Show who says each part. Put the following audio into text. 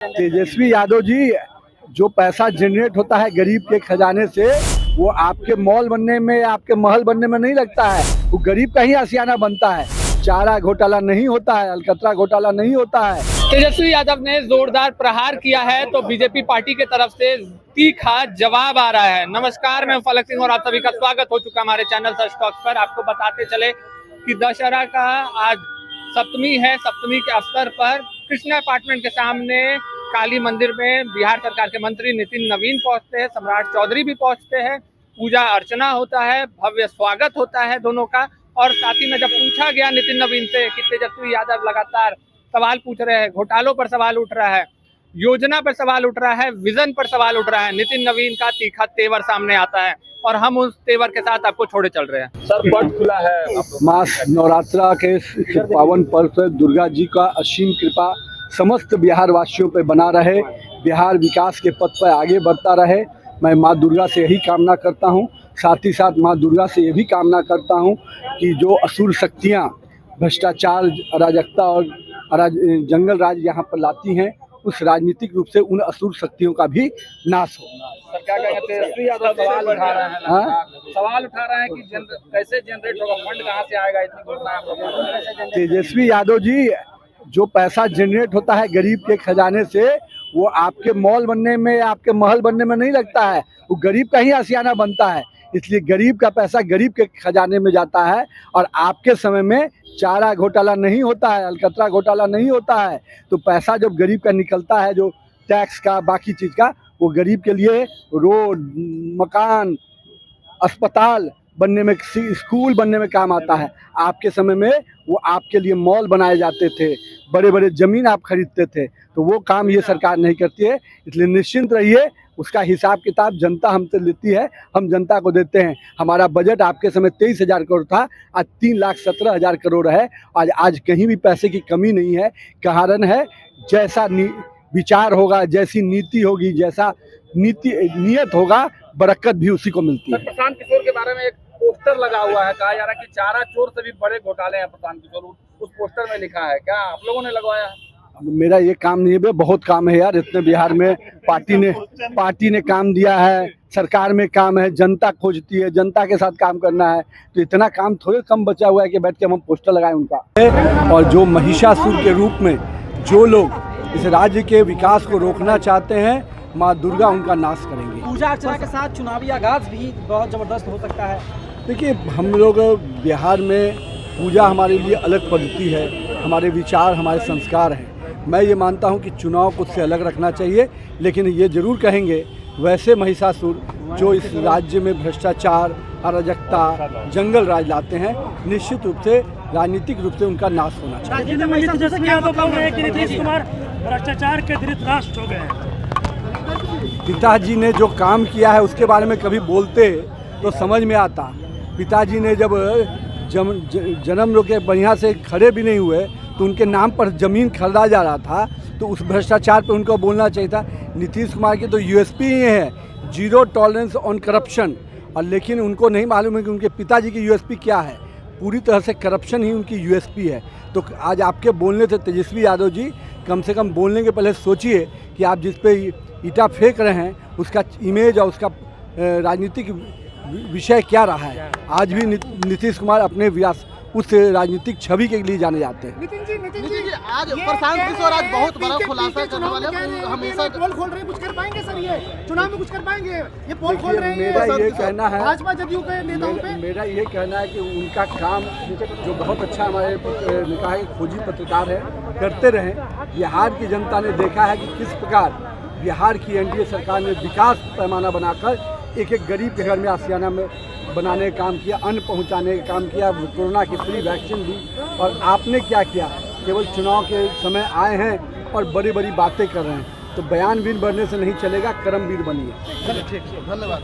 Speaker 1: तेजस्वी यादव जी, जो पैसा जनरेट होता है गरीब के खजाने से, वो आपके मॉल बनने में, आपके महल बनने में नहीं लगता है। वो गरीब का ही आशियाना बनता है। चारा घोटाला नहीं होता है, अलकतरा घोटाला नहीं होता है।
Speaker 2: तेजस्वी यादव ने जोरदार प्रहार किया है तो बीजेपी पार्टी के तरफ से तीखा जवाब आ रहा है। नमस्कार, मैं फलक सिंह और आप सभी का स्वागत हो चुका हमारे चैनल सच टॉक्स पर। आपको बताते चले कि दशहरा का आज सप्तमी है। सप्तमी के अवसर पर कृष्णा अपार्टमेंट के सामने काली मंदिर में बिहार सरकार के मंत्री नितिन नवीन पहुंचते हैं, सम्राट चौधरी भी पहुंचते हैं, पूजा अर्चना होता है, भव्य स्वागत होता है दोनों का। और साथ ही में जब पूछा गया नितिन नवीन से कि तेजस्वी यादव लगातार सवाल पूछ रहे हैं, घोटालों पर सवाल उठ रहा है, योजना पर सवाल उठ रहा है, विजन पर सवाल उठ रहा है, नितिन नवीन का तीखा तेवर सामने आता है और हम उस तेवर के साथ आपको छोड़े चल रहे हैं।
Speaker 3: सर, पट खुला है।
Speaker 1: माँ नवरात्रा के पावन पर्व पर दुर्गा जी का असीम कृपा समस्त बिहार वासियों पर बना रहे, बिहार विकास के पथ पर आगे बढ़ता रहे। मैं माँ दुर्गा से यही कामना करता हूँ। साथ ही साथ माँ दुर्गा से ये भी कामना करता हूँ कि जो असुर शक्तियाँ भ्रष्टाचार, अराजकता और जंगल राज यहाँ पर लाती हैं, उस राजनीतिक रूप से उन असुर शक्तियों का भी नाश हो।
Speaker 3: सर, क्या कहेंगे? तेजस्वी यादव सवाल उठा रहे हैं, सवाल उठा रहे हैं कि कैसे जनरेट होगा, फंड कहाँ से आएगा, इतनी घोषणा।
Speaker 1: तेजस्वी यादव जी, जो पैसा जनरेट होता है गरीब के खजाने से, वो आपके मॉल बनने में, आपके महल बनने में नहीं लगता है। वो गरीब का ही आशियाना बनता है। इसलिए गरीब का पैसा गरीब के खजाने में जाता है। और आपके समय में चारा घोटाला नहीं होता है, अलकतरा घोटाला नहीं होता है। तो पैसा जब गरीब का निकलता है, जो टैक्स का, बाकी चीज़ का, वो गरीब के लिए रोड, मकान, अस्पताल बनने में, स्कूल बनने में काम आता है। आपके समय में वो आपके लिए मॉल बनाए जाते थे, बड़े बड़े ज़मीन आप खरीदते थे। तो वो काम ये सरकार नहीं करती है। इसलिए निश्चिंत रहिए, उसका हिसाब किताब जनता हमसे लेती है, हम जनता को देते हैं। हमारा बजट आपके समय 23,000 करोड़ था, आज 3,17,000 करोड़ है। आज कहीं भी पैसे की कमी नहीं है। कारण है, जैसा विचार होगा, जैसी नीति होगी, जैसा नियत होगा, बरकत भी उसी को मिलती है।
Speaker 3: प्रशांत किशोर के बारे में एक पोस्टर लगा हुआ है, कहा जा रहा है कि चारा चोर से भी बड़े घोटाले हैं प्रशांत किशोर, उस पोस्टर में लिखा है। क्या आप लोगों ने लगवाया?
Speaker 1: मेरा ये काम नहीं है, बहुत काम है यार। इतने बिहार में पार्टी ने काम दिया है, सरकार में काम है, जनता खोजती है, जनता के साथ काम करना है। तो इतना काम थोड़े कम बचा हुआ है कि बैठ के हम पोस्टर लगाएं उनका। और जो महिषासुर के रूप में जो लोग इस राज्य के विकास को रोकना चाहते हैं, माँ दुर्गा उनका नाश करेंगी।
Speaker 4: पूजा अर्चना के साथ चुनावी आगाज भी बहुत जबरदस्त हो सकता है।
Speaker 1: देखिए, हम लोग बिहार में पूजा हमारे लिए अलग पद्धति है, हमारे विचार, हमारे संस्कार हैं। मैं ये मानता हूँ कि चुनाव को उससे अलग रखना चाहिए, लेकिन ये जरूर कहेंगे, वैसे महिषासुर जो इस राज्य में भ्रष्टाचार, अराजकता, जंगल राज लाते हैं, निश्चित रूप से राजनीतिक रूप से उनका नाश होना चाहिए।
Speaker 4: नीतीश कुमार भ्रष्टाचार के धृतराष्ट्र हो गए हैं।
Speaker 1: पिताजी ने जो काम किया है उसके बारे में कभी बोलते तो समझ में आता। पिताजी ने जब जन्म रोके बढ़िया से खड़े भी नहीं हुए तो उनके नाम पर ज़मीन खरीदा जा रहा था, तो उस भ्रष्टाचार पर उनको बोलना चाहिए था। नीतीश कुमार की तो यूएसपी ही है, जीरो टॉलरेंस ऑन करप्शन। और लेकिन उनको नहीं मालूम है कि उनके पिताजी की यूएसपी क्या है। पूरी तरह से करप्शन ही उनकी यूएसपी है। तो आज आपके बोलने से तेजस्वी यादव जी, कम से कम बोलने के पहले सोचिए कि आप जिस पे ईटा फेंक रहे हैं उसका इमेज और उसका राजनीतिक विषय क्या रहा है। आज भी नीतीश कुमार अपने उस राजनीतिक छवि के लिए जाने जाते हैं।
Speaker 5: नितिन जी, आज प्रशांत किशोर आज बहुत बड़ा खुलासा करने वाले हैं। हमेशा पोल खोल रहे हैं, कुछ कर पाएंगे सर? ये चुनाव में कुछ कर पाएंगे? ये पोल खोल रहे हैं।
Speaker 1: मेरा ये कहना है,
Speaker 5: भाजपा जदयू के नेताओं पे
Speaker 1: मेरा ये कहना है कि उनका काम जो बहुत अच्छा, हमारे निकाय खोजी पत्रकार है, करते रहें। बिहार की जनता ने देखा है कि किस प्रकार बिहार की एनडीए सरकार ने विकास पैमाना बनाकर एक एक गरीब के घर में आशियाना में बनाने का काम किया, अन्न पहुंचाने का काम किया, कोरोना की फ्री वैक्सीन दी। और आपने क्या किया? केवल चुनाव के समय आए हैं और बड़ी बड़ी बातें कर रहे हैं। तो बयान वीर बनने से नहीं चलेगा, कर्मवीर बनिए।
Speaker 5: ठीक, धन्यवाद।